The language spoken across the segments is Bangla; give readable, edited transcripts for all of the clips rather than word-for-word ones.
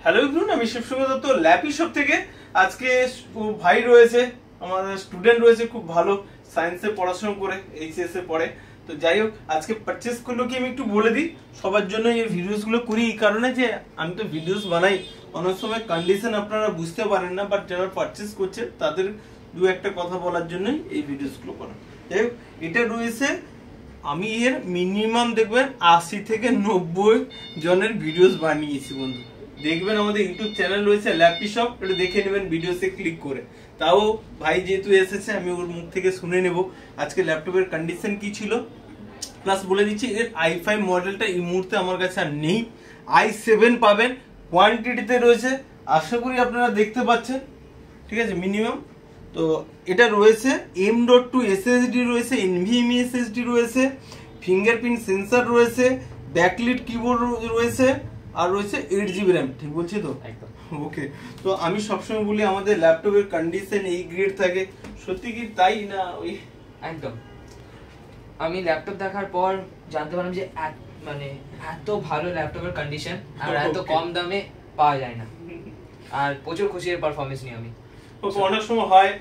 হ্যালো এভরিওয়ান, আমি শিবসুন্দর দত্ত ল্যাপি শপ থেকে। আজকে ভাই রয়েছে, আমাদের স্টুডেন্ট রয়েছে, খুব ভালো সায়েন্সে পড়াশোনা করে এইচএস এ পড়ে। তো যাই হোক, আজকে পারচেস করলো কি আমি একটু বলে দিই। সবার জন্য এই ভিডিওস গুলো করি এই কারণে যে আমি তো ভিডিওস বানাই, অনেক সময় কন্ডিশন আপনারা বুঝতে পারেন না, বাট যারা পারচেস করছে তাদের দু একটা কথা বলার জন্যই এই ভিডিওস গুলো করা। যাই হোক, এটা রয়েছে, আমি এর মিনিমাম দেখবেন 80 থেকে 90 জনের ভিডিওস বানিয়েছি বন্ধু। দেখবেন আমাদের ইউটিউব চ্যানেল রয়েছে ল্যাপি শপ, এটা দেখে নেবেন ভিডিওসে ক্লিক করে। তাও ভাই যেহেতু এসেছে, আমি ওর মুখ থেকে শুনে নেব আজকে ল্যাপটপের কন্ডিশন কি ছিল, প্লাস বলে দিচ্ছি এর i5 মডেলটা এই মুহূর্তে আমার কাছে আর নেই, i7 পাবেন, কোয়ান্টিটিতে রয়েছে, আশা করি আপনারা দেখতে পাচ্ছেন, ঠিক আছে মিনিমাম। তো এটা রয়েছে M.2 SSD রয়েছে, NVMe SSD রয়েছে, ফিঙ্গারপ্রিন্ট সেন্সর রয়েছে, ব্যাকলিট কিবোর্ড রয়েছে, আর রয়েছে 8GB RAM। ঠিক বলছি তো? একদম ওকে। তো আমি সবসময় বলি আমাদের ল্যাপটপের কন্ডিশন এই গ্রেড থাকে, সত্যি কি তাই না? ওই একদম আমি ল্যাপটপ দেখার পর জানতে পারলাম যে মানে এত ভালো ল্যাপটপের কন্ডিশন আর এত কম দামে পাওয়া যায় না, আর প্রচুর খুশি এর পারফরম্যান্স নিয়ে আমি। অনেক সময় হয়,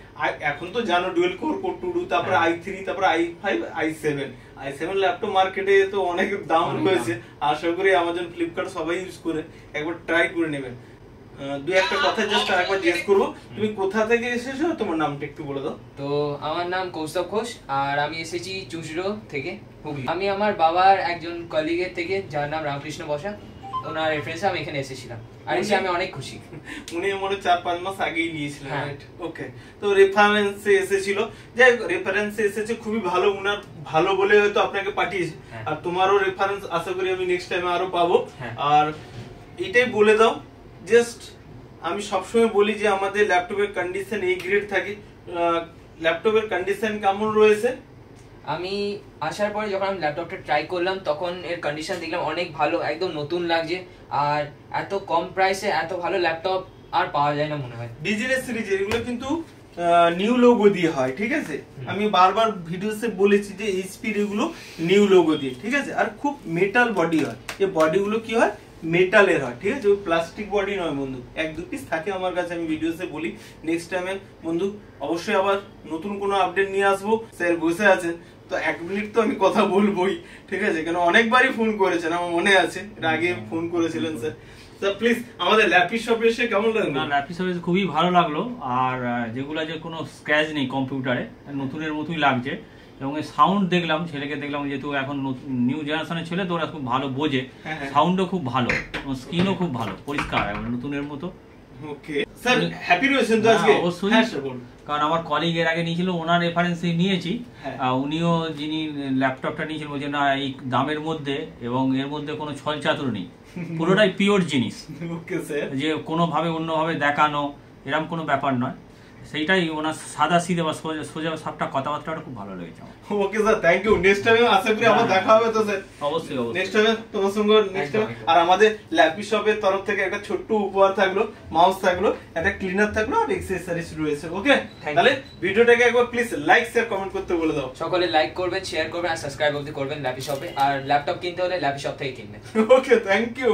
এখন তো জানো ডুয়েল কোর কোর 2 তারপরে i3 তারপরে i5 i7 ল্যাপটপ মার্কেটে তো অনেক দাম রয়েছে। আশা করি আমাজন ফ্লিপকার্ট সবাই ইউজ করে, একবার ট্রাই করে নেবেন। দুই একটা কথা জাস্ট আরেকবার জিজ্ঞেস করবো, তুমি কোথা থেকে এসেছো, তোমার নামটা একটু বলে দাও। তো আমার নাম কৌস্তব ঘোষ, আর আমি এসেছি চুঁচুড়ো থেকে, হুগলি। আমি আমার বাবার একজন কলিগের থেকে, যার নাম রামকৃষ্ণ বসা, ওনার রেফারেন্সে আমি এখানে এসেছিলাম, আর এসে আমি অনেক খুশি। উনি মনে 4-5 মাস আগেই নিয়েছিলেন, রাইট? ওকে। তো রেফারেন্সে এসেছিল, যাই হোক রেফারেন্সে এসেছে, খুবই ভালো, উনার ভালো বলে হয়তো আপনাকে পাঠিয়েছে, আর তোমারও রেফারেন্স আশা করি আমি নেক্সট টাইমে আরো পাবো। আর এটাই বলে দাও, জাস্ট আমি সবসময় বলি যে আমাদের ল্যাপটপের কন্ডিশন এই গ্রেড থাকে। ল্যাপটপের কন্ডিশন কেমন রয়েছে? আমি আসার পরে যখন আমি ল্যাপটপটা ট্রাই করলাম, তখন এর কন্ডিশন দেখলাম অনেক ভালো, একদম নতুন লাগছে, আর এত কম প্রাইসে এত ভালো ল্যাপটপ আর পাওয়া যায় না মনে হয়। ডিজিএস সিরিজ এগুলো কিন্তু নিউ লোগো দিয়ে হয়, ঠিক আছে? আমি বারবার ভিডিওতে বলেছি যে এইচপি এগুলো নিউ লোগো দিয়ে, ঠিক আছে? আর খুব মেটাল বডি হয়, এই বডিগুলো কি হয়, মেটালের হয়, ঠিক আছে? ওই প্লাস্টিক বডি নয় বন্ধু, 1-2 পিস থাকে আমার কাছে, আমি ভিডিওতে বলি। নেক্সট টাইমে বন্ধু অবশ্যই আবার নতুন কোনো আপডেট নিয়ে আসবো। স্যার বসে আছেন, তো 1 মিনিট তো আমি কথা বলবোই, ঠিক আছে? কেন অনেকবারই ফোন করেছেন, আমার মনে আছে এর আগে ফোন করেছিলেন স্যার। প্লিজ আমাদের ল্যাপি শপে এসে কেমন লাগলো? না, ল্যাপি শপে খুবই ভালো লাগলো, আর যেগুলো যে কোনো স্ক্র্যাচ নেই কম্পিউটারে, নতুনের মতোই লাগছে। এবং সাউন্ড দেখলাম, ছেলেকে দেখলাম, যেহেতু এখন নিউ জেনারেশনের ছেলে, তো ওরা খুব ভালো বোঝে, সাউন্ডও খুব ভালো, স্ক্রিনও খুব ভালো, পরিষ্কার, নতুনের মতো। ওকে স্যার, হ্যাপি রয়েছেন তো আজকে? অবশ্যই, কারণ আমার কলিগ এর আগে নিয়েছিল, ওনার রেফারেন্সে নিয়েছি। উনিও যিনি ল্যাপটপটা নিয়েছিল বলছেন না, এই দামের মধ্যে এবং এর মধ্যে কোনো ছল চাতুর নেই, পুরোটাই পিওর জিনিস, যে কোনোভাবে অন্যভাবে দেখানো এরকম কোনো ব্যাপার নয়। সেইটাই ওনার সাদা সিধে বা সোজা সাপটা কথাবার্তাটা খুব ভালো লেগেছে আমার। Okay sir, thank you. Next টাইমে আশা করি আবার দেখা হবে তো স্যার? অবশ্যই অবশ্যই, নেক্সট টাইমে তোমার সঙ্গে নেক্সট টাইম। আর আমাদের ল্যাপি শপের তরফ থেকে একটা ছোট্ট উপহার থাকলো, মাউস থাকলো, একটা ক্লিনার থাকলো, আর অ্যাকসেসরিজ রয়েছে। ওকে, তাহলে ভিডিওটাকে একবার প্লিজ লাইক শেয়ার কমেন্ট করতে বলে দাও। সকলে লাইক করবেন, শেয়ার করবেন, আর সাবস্ক্রাইব করবেন ল্যাপি শপে। আর ল্যাপটপ কিনতে হলে ল্যাপি শপ থেকে কিনবেন। ওকে, থ্যাংক ইউ।